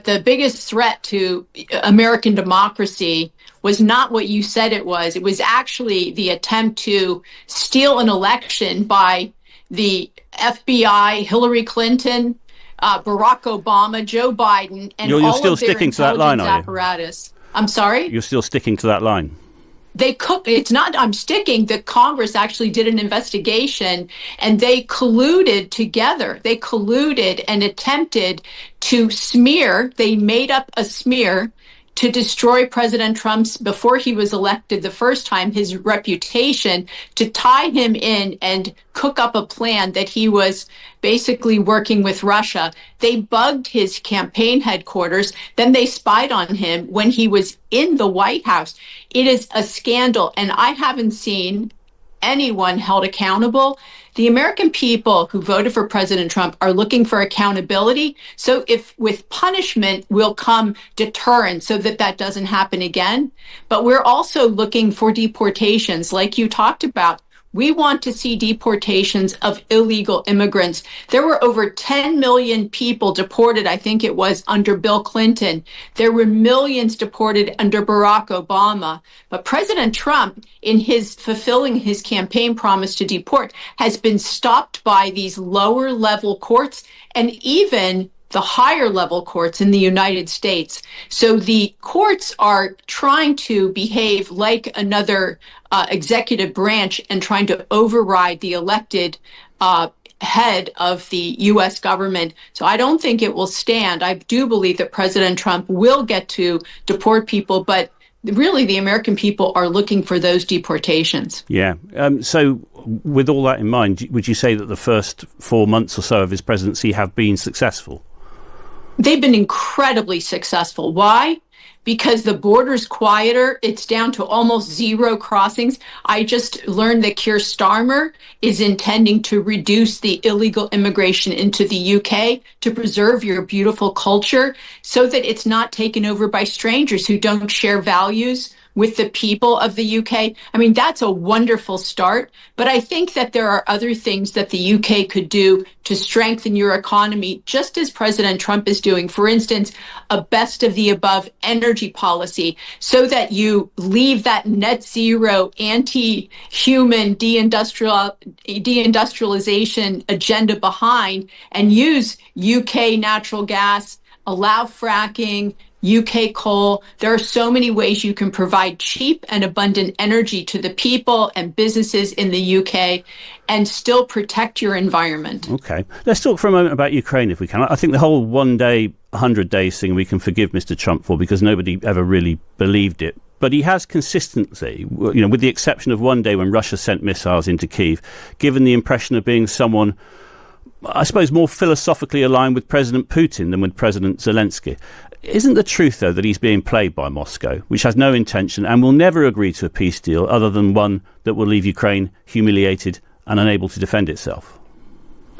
The biggest threat to American democracy was not what you said it was. It was actually the attempt to steal an election by the FBI, Hillary Clinton, Barack Obama, Joe Biden, and you're all still of their sticking to that line, intelligence are you? apparatus. I'm sorry? You're still sticking to that line. It's not, I'm sticking, that Congress actually did an investigation and they colluded together. They colluded and attempted to smear, they made up a smear to destroy President Trump's, before he was elected the first time, his reputation, to tie him in and cook up a plan that he was basically working with Russia. They bugged his campaign headquarters. Then they spied on him when he was in the White House. It is a scandal, and I haven't seen anyone held accountable. The American people who voted for President Trump are looking for accountability. So if with punishment will come deterrence so that that doesn't happen again. But we're also looking for deportations like you talked about. We want to see deportations of illegal immigrants. There were over 10 million people deported, I think it was, under Bill Clinton. There were millions deported under Barack Obama. But President Trump, in his fulfilling his campaign promise to deport, has been stopped by these lower level courts and even the higher level courts in the United States. So the courts are trying to behave like another executive branch and trying to override the elected head of the U.S. government. So I don't think it will stand. I do believe that President Trump will get to deport people, but really the American people are looking for those deportations. Yeah. So with all that in mind, would you say that the first 4 months or so of his presidency have been successful? They've been incredibly successful. Why? Because the border's quieter. It's down to almost zero crossings. I just learned that Keir Starmer is intending to reduce the illegal immigration into the UK to preserve your beautiful culture so that it's not taken over by strangers who don't share values with the people of the UK. I mean, that's a wonderful start, but I think that there are other things that the UK could do to strengthen your economy, just as President Trump is doing. For instance, a best of the above energy policy so that you leave that net zero anti-human deindustrialization agenda behind and use UK natural gas, allow fracking, UK coal. There are so many ways you can provide cheap and abundant energy to the people and businesses in the UK and still protect your environment. Okay. Let's talk for a moment about Ukraine, if we can. I think the whole 1 day, 100 days thing we can forgive Mr. Trump for because nobody ever really believed it. But he has consistently, with the exception of one day when Russia sent missiles into Kyiv, given the impression of being someone, I suppose, more philosophically aligned with President Putin than with President Zelensky. Isn't the truth, though, that he's being played by Moscow, which has no intention and will never agree to a peace deal other than one that will leave Ukraine humiliated and unable to defend itself?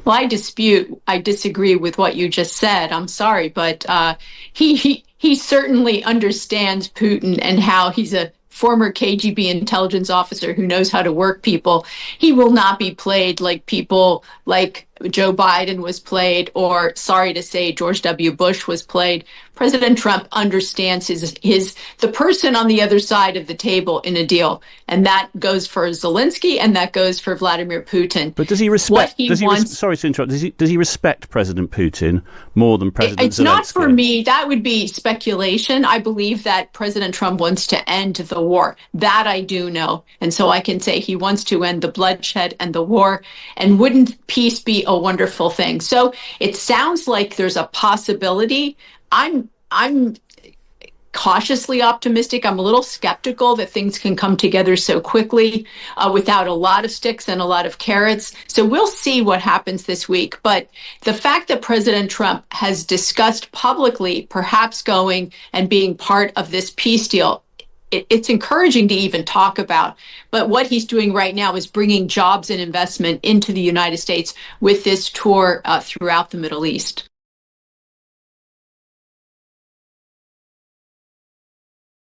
Well, I disagree with what you just said. I'm sorry, but he certainly understands Putin and how he's a former KGB intelligence officer who knows how to work people. He will not be played like people like Joe Biden was played, or sorry to say, George W. Bush was played. President Trump understands the person on the other side of the table in a deal, and that goes for Zelensky and that goes for Vladimir Putin. But does he respect? Sorry to interrupt. Does he respect President Putin more than President Zelensky? It's not for me. That would be speculation. I believe that President Trump wants to end the war. That I do know, and so I can say he wants to end the bloodshed and the war. And wouldn't peace be a wonderful thing? So it sounds like there's a possibility. I'm cautiously optimistic. I'm a little skeptical that things can come together so quickly without a lot of sticks and a lot of carrots. So we'll see what happens this week. But the fact that President Trump has discussed publicly perhaps going and being part of this peace deal, it's encouraging to even talk about. But what he's doing right now is bringing jobs and investment into the United States with this tour throughout the Middle East.